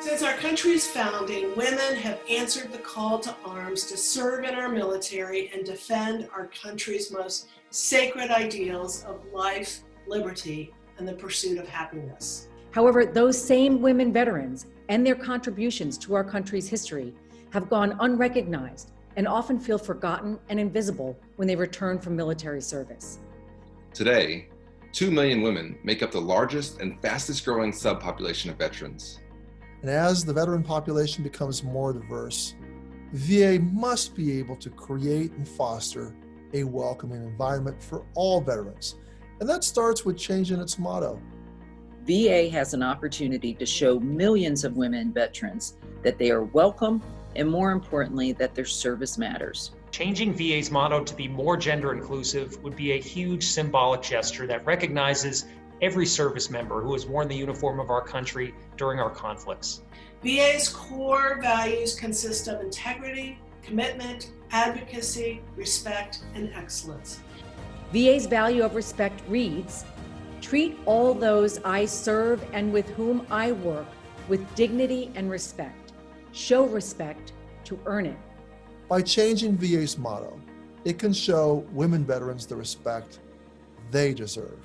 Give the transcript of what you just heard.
Since our country's founding, women have answered the call to arms to serve in our military and defend our country's most sacred ideals of life, liberty, and the pursuit of happiness. However, those same women veterans and their contributions to our country's history have gone unrecognized and often feel forgotten and invisible when they return from military service. Today, 2 million women make up the largest and fastest growing subpopulation of veterans. And as the veteran population becomes more diverse, VA must be able to create and foster a welcoming environment for all veterans. And that starts with changing its motto. VA has an opportunity to show millions of women veterans that they are welcome and, more importantly, that their service matters. Changing VA's motto to be more gender inclusive would be a huge symbolic gesture that recognizes every service member who has worn the uniform of our country during our conflicts. VA's core values consist of integrity, commitment, advocacy, respect, and excellence. VA's value of respect reads, "Treat all those I serve and with whom I work with dignity and respect. Show respect to earn it." By changing VA's motto, it can show women veterans the respect they deserve.